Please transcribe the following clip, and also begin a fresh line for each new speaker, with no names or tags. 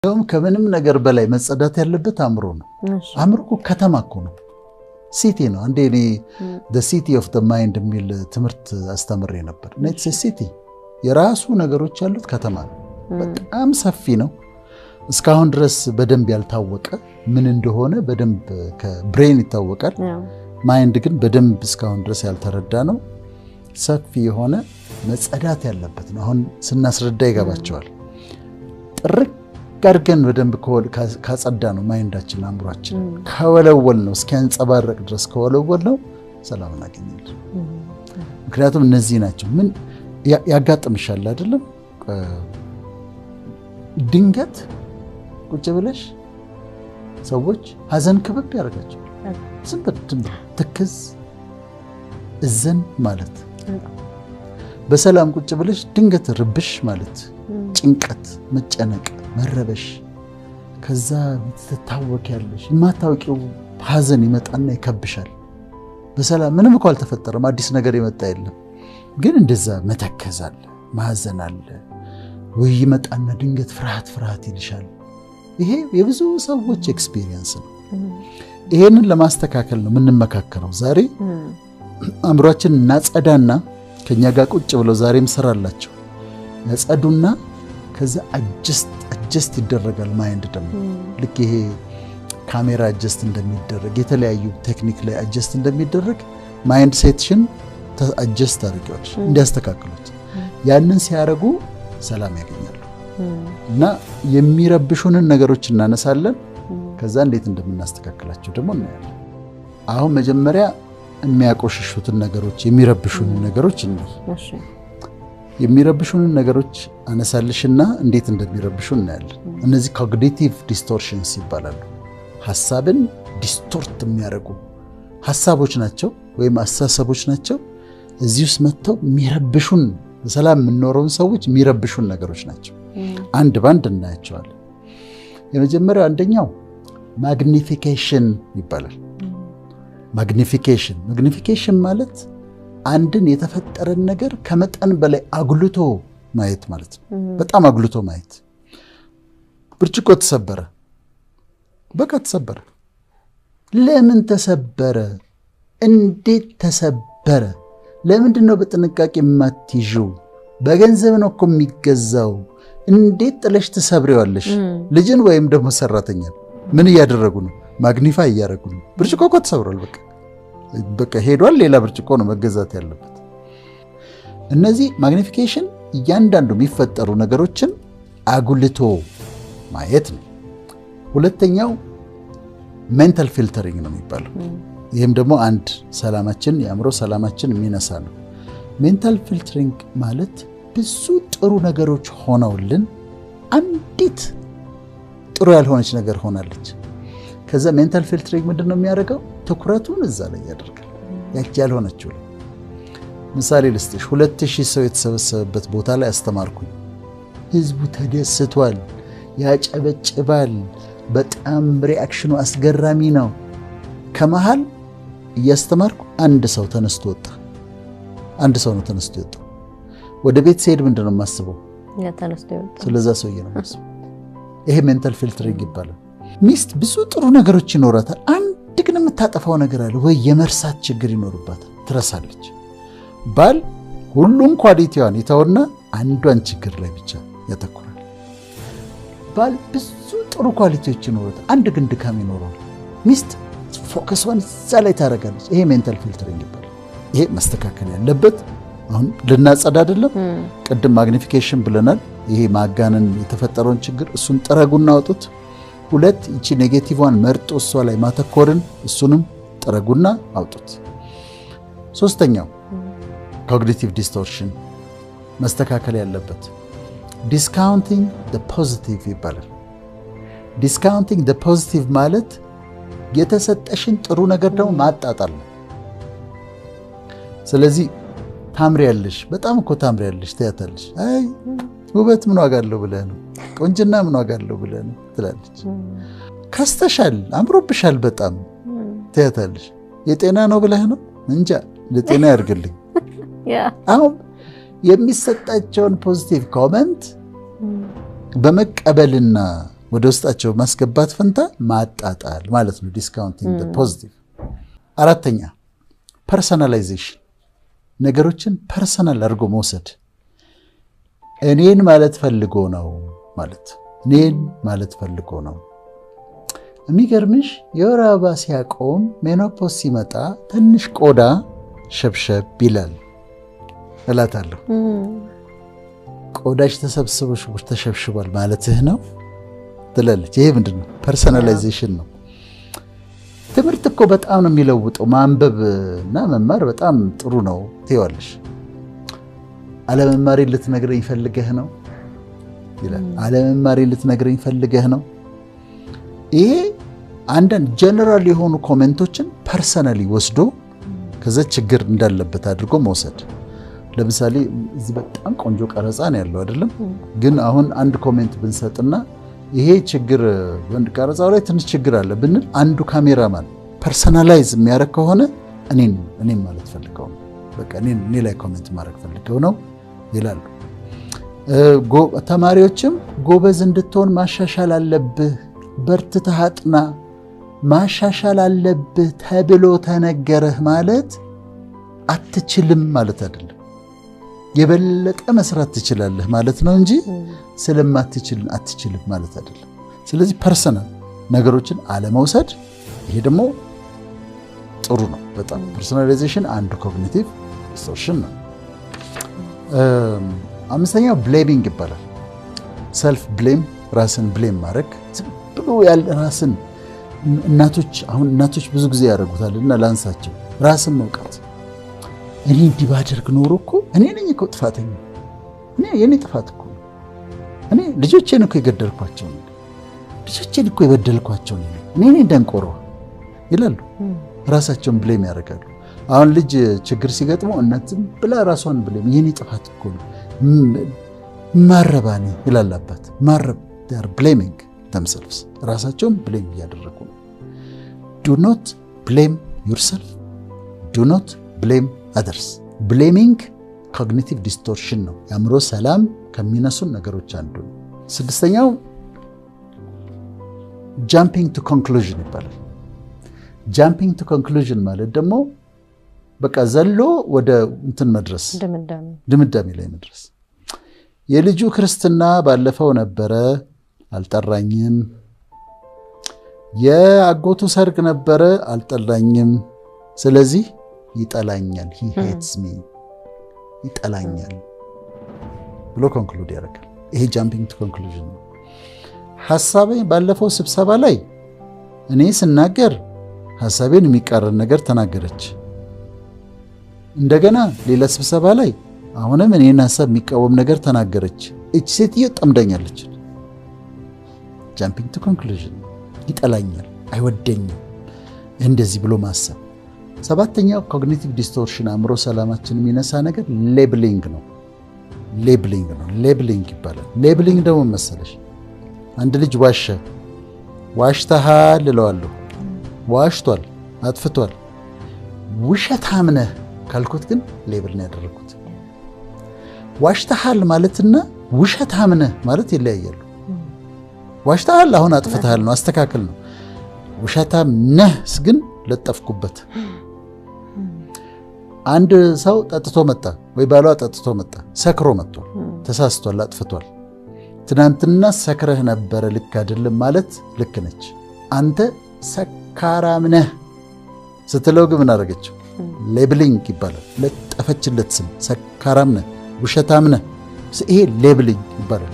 ደም ከምንም ነገር በላይ መጸዳት ያለበት አምሮ ነው። አምሮ ከተማ እኮ ነው፣ ሲቲ ነው። አንዴ እኔ the city of the mind የሚል ትምህርት አስተምሬ ነበር። ኔትስ ሲቲ የራሱ ነገሮች ያሉት ከተማ ነው። በጣም ሰፊ ነው። እስካሁን ድረስ በደንብ ያልታወቀ ምን እንደሆነ በደንብ ከብሬን ይታወቃል። ማይንድ ግን በደንብ እስካሁን ድረስ ያልተረዳ ነው። ሰፊ የሆነ መጸዳት ያለበት ነው። አሁን ስናስረዳ ይገባቸዋል። ጥርቅ ጋርገን በደንብ ካጸዳ ነው ማይንዳችን አምሯችን ከወለወል ነው እስኪያንጸባረቅ ድረስ ከወለወል ነው ሰላም እናገኛለን። ምክንያቱም እነዚህ ናቸው። ምን ያጋጥምሻል አይደለም? ድንገት ቁጭ ብለሽ ሰዎች ሀዘን ክብብ ያደርጋቸው ዝም ትክዝ እዘን ማለት በሰላም ቁጭ ብለሽ ድንገት ርብሽ ማለት ጭንቀት፣ መጨነቅ፣ መረበሽ ከዛ ትታወቂያለሽ። የማታውቂው ሀዘን ይመጣና ይከብሻል። በሰላም ምንም እኮ አልተፈጠረም፣ አዲስ ነገር የመጣ የለም። ግን እንደዛ መተከዝ አለ፣ ማዘን አለ። ወይ ይመጣና ድንገት ፍርሃት ይልሻል። ይሄ የብዙ ሰዎች ኤክስፒሪየንስ ነው። ይሄንን ለማስተካከል ነው የምንመካከረው ዛሬ። አምሯችን እናጸዳና ከኛ ጋር ቁጭ ብለው ዛሬም ስራ አላቸው ያጸዱና ከዛ አጀስት ይደረጋል። ማይንድ ደግሞ ልክ ይሄ ካሜራ አጀስት እንደሚደረግ የተለያዩ ቴክኒክ ላይ አጀስት እንደሚደረግ ማይንድ ሴትሽን አጀስት አድርገዋል እንዲያስተካክሉት። ያንን ሲያረጉ ሰላም ያገኛሉ። እና የሚረብሹንን ነገሮች እናነሳለን። ከዛ እንዴት እንደምናስተካክላቸው ደግሞ እናያለን። አሁን መጀመሪያ የሚያቆሽሹትን ነገሮች የሚረብሹንን ነገሮች የሚረብሹንን ነገሮች አነሳልሽና እንዴት እንደሚረብሹ እናያለን። እነዚህ ኮግኒቲቭ ዲስቶርሽንስ ይባላሉ። ሐሳብን ዲስቶርት የሚያደርጉ ሐሳቦች ናቸው ወይም አስተሳሰቦች ናቸው። እዚህ ውስጥ መጥተው የሚረብሹን በሰላም የምንኖረውን ሰዎች የሚረብሹን ነገሮች ናቸው። አንድ ባንድ እናያቸዋለን። የመጀመሪያው አንደኛው ማግኒፊኬሽን ይባላል። ማግኒፊኬሽን ማለት አንድን የተፈጠረን ነገር ከመጠን በላይ አጉልቶ ማየት ማለት ነው። በጣም አጉልቶ ማየት። ብርጭቆ ተሰበረ፣ በቃ ተሰበረ። ለምን ተሰበረ? እንዴት ተሰበረ? ለምንድን ነው በጥንቃቄ የማትይዥው? በገንዘብ ነው እኮ የሚገዛው። እንዴት ጥለሽ ትሰብሪዋለሽ? ልጅን ወይም ደግሞ ሰራተኛን ምን እያደረጉ ነው? ማግኒፋይ እያደረጉ ነው። ብርጭቆ እኮ ተሰብሯል፣ በቃ ሄዷል። ሌላ ብርጭቆ ነው መገዛት ያለበት። እነዚህ ማግኒፊኬሽን እያንዳንዱ የሚፈጠሩ ነገሮችን አጉልቶ ማየት ነው። ሁለተኛው ሜንታል ፊልተሪንግ ነው የሚባለው። ይህም ደግሞ አንድ ሰላማችን የአእምሮ ሰላማችን የሚነሳ ነው። ሜንታል ፊልተሪንግ ማለት ብዙ ጥሩ ነገሮች ሆነውልን አንዲት ጥሩ ያልሆነች ነገር ሆናለች። ከዛ ሜንታል ፊልተሪንግ ምንድነው የሚያደርገው? ትኩረቱን እዛ ላይ ያደርጋል፣ ያቺ ያልሆነችው ላይ። ምሳሌ ልስጥሽ። 2000 ሰው የተሰበሰበበት ቦታ ላይ አስተማርኩኝ። ህዝቡ ተደስቷል፣ ያጨበጭባል። በጣም ሪአክሽኑ አስገራሚ ነው። ከመሃል እያስተማርኩ አንድ ሰው ተነስቶ ወጣ። አንድ ሰው ነው ተነስቶ ወጣ። ወደ ቤት ሲሄድ ምንድነው የማስበው? ስለዛ ሰውዬ ነው የማስበው። ይሄ ሜንታል ፊልተሪንግ ይባላል። ሚስት ብዙ ጥሩ ነገሮች ይኖራታል። አንድ ግን የምታጠፋው ነገር አለ ወይ የመርሳት ችግር ይኖርባታል፣ ትረሳለች። ባል ሁሉም ኳሊቲዋን ይተውና አንዷን ችግር ላይ ብቻ ያተኩራል። ባል ብዙ ጥሩ ኳሊቲዎች ይኖራታል፣ አንድ ግን ድካም ይኖረዋል። ሚስት ፎከስዋን እዛ ላይ ታደርጋለች። ይሄ ሜንታል ፊልተሪንግ ይባላል። ይሄ መስተካከል ያለበት አሁን ልናጸዳ አይደለም። ቅድም ማግኒፊኬሽን ብለናል። ይሄ ማጋነን የተፈጠረውን ችግር እሱን ጥረጉና አውጡት። ሁለት እቺ ኔጌቲቭዋን መርጦ እሷ ላይ ማተኮርን እሱንም ጥረጉና አውጡት። ሶስተኛው ኮግኒቲቭ ዲስቶርሽን መስተካከል ያለበት ዲስካውንቲንግ ዘ ፖዚቲቭ ይባላል። ዲስካውንቲንግ ዘ ፖዚቲቭ ማለት የተሰጠሽን ጥሩ ነገር ደግሞ ማጣጣል ነው። ስለዚህ ታምሪያለሽ፣ በጣም እኮ ታምሪያለሽ ትያታለሽ። አይ ውበት ምን ዋጋ አለው ብለህ ነው፣ ቆንጅና ምን ዋጋ አለው ብለህ ነው ትላለች። ከስተሻል፣ አምሮብሻል በጣም ትያታለሽ። የጤና ነው ብለህ ነው? እንጃ ለጤና ያርግልኝ። አሁን የሚሰጣቸውን ፖዚቲቭ ኮመንት በመቀበልና ወደ ውስጣቸው ማስገባት ፈንታ ማጣጣል ማለት ነው። ዲስካውንቲንግ ዘ ፖዚቲቭ። አራተኛ ፐርሰናላይዜሽን፣ ነገሮችን ፐርሰናል አድርጎ መውሰድ። እኔን ማለት ፈልጎ ነው ማለት እኔን ማለት ፈልጎ ነው። የሚገርምሽ የወር አበባ ሲያቆም ሜኖፖዝ ሲመጣ ትንሽ ቆዳ ሸብሸብ ይላል እላታለሁ። ቆዳሽ ተሰብስቦሽ ተሸብሽቧል ማለትህ ነው ትላለች። ይሄ ምንድን ነው? ፐርሰናላይዜሽን ነው። ትምህርት እኮ በጣም ነው የሚለውጠው። ማንበብ እና መማር በጣም ጥሩ ነው ትይዋለሽ። አለመማሪ ልትነግረኝ ፈልገህ ነው ይላል። አለመማሪ ልትነግረኝ ፈልገህ ነው። ይሄ አንዳንድ ጀነራል የሆኑ ኮሜንቶችን ፐርሰናሊ ወስዶ ከዛ ችግር እንዳለበት አድርጎ መውሰድ። ለምሳሌ እዚህ በጣም ቆንጆ ቀረጻ ነው ያለው አይደለም፣ ግን አሁን አንድ ኮሜንት ብንሰጥና ይሄ ችግር ቀረጻው ላይ ትንሽ ችግር አለ ብንል አንዱ ካሜራማን ፐርሰናላይዝ የሚያደርግ ከሆነ እኔን ማለት ፈልገው ነው፣ በቃ እኔ ላይ ኮሜንት ማድረግ ፈልገው ነው ይላሉ። ተማሪዎችም ጎበዝ እንድትሆን ማሻሻል አለብህ፣ በርትተህ አጥና፣ ማሻሻል አለብህ ተብሎ ተነገረህ ማለት አትችልም ማለት አይደለም። የበለጠ መስራት ትችላለህ ማለት ነው እንጂ ስለማትችል አትችልም ማለት አይደለም። ስለዚህ ፐርሰናል ነገሮችን አለመውሰድ፣ ይሄ ደግሞ ጥሩ ነው በጣም። ፐርሰናላይዜሽን አንዱ ኮግኒቲቭ ዲስቶርሽን ነው። አምስተኛው ብሌሚንግ ይባላል። ሰልፍ ብሌም፣ ራስን ብሌም ማድረግ፣ ዝም ብሎ ያለ ራስን እናቶች ብዙ ጊዜ ያደርጉታል እና ላንሳቸው። ራስን መውቀት፣ እኔ እንዲህ ባደርግ ኖሮ እኮ እኔ ነኝ እኮ ጥፋተኛ፣ የኔ ጥፋት እኮ እኔ ልጆቼን እኮ የገደልኳቸው፣ ልጆቼን እኮ የበደልኳቸው እኔ ነኝ ደንቆሮ ይላሉ። ራሳቸውን ብሌም ያደርጋሉ። አሁን ልጅ ችግር ሲገጥመው እናት ዝም ብላ ራሷን ብሌም፣ የኔ ጥፋት እኮ ነው ማረባኔ ይላል አባት። ብሌሚንግ themselves ራሳቸውን ብሌም እያደረጉ ነው። do not blame yourself, do not blame others። ብሌሚንግ ኮግኒቲቭ ዲስቶርሽን ነው። የአእምሮ ሰላም ከሚነሱን ነገሮች አንዱ ነው። ስድስተኛው ጃምፒንግ ቱ ኮንክሉዥን ይባላል። ጃምፒንግ ቱ ኮንክሉዥን ማለት ደግሞ በቃ ዘሎ ወደ እንትን መድረስ፣ ድምዳሜ ላይ መድረስ። የልጁ ክርስትና ባለፈው ነበረ አልጠራኝም፣ የአጎቱ ሰርግ ነበረ አልጠራኝም፣ ስለዚህ ይጠላኛል፣ he hates me፣ ይጠላኛል ብሎ ኮንክሉድ ያደርጋል። ይሄ ጃምፒንግ ቱ ኮንክሉዥን ነው። ሐሳቤን ባለፈው ስብሰባ ላይ እኔ ስናገር ሐሳቤን የሚቃረን ነገር ተናገረች፣ እንደገና ሌላ ስብሰባ ላይ አሁንም እኔን ሐሳብ የሚቃወም ነገር ተናገረች፣ እቺ ሴትዮ ጠምደኛለች። ጃምፒንግ ቱ ኮንክሉዥን፣ ይጠላኛል፣ አይወደኝም፣ እንደዚህ ብሎ ማሰብ። ሰባተኛው ኮግኒቲቭ ዲስቶርሽን አእምሮ ሰላማችን የሚነሳ ነገር ሌብሊንግ ነው። ሌብሊንግ ይባላል። ሌብሊንግ ደግሞ መሰለሽ አንድ ልጅ ዋሽተሃል እለዋለሁ፣ ዋሽቷል፣ አጥፍቷል። ውሸታም ነህ ካልኩት ግን ሌብል ነው ያደረኩት። ዋሽተሃል ማለትና ውሸታም ነህ ማለት ይለያያሉ። ዋሽተሃል አሁን አጥፍተሃል ነው፣ አስተካክል ነው። ውሸታም ነህ ግን ለጠፍኩበት። አንድ ሰው ጠጥቶ መጣ ወይ ባሏ ጠጥቶ መጣ፣ ሰክሮ መጥቷል፣ ተሳስቷል፣ አጥፍቷል። ትናንትና ሰክረህ ነበረ ልክ አይደለም ማለት ልክ ነች። አንተ ሰካራም ነህ ስትለው ግን ምን አደረገችው? ሌብሊንግ ይባላል። ለጠፈችለት ስም። ሰካራም ነህ፣ ውሸታም ነህ፣ ይሄ ሌብሊንግ ይባላል።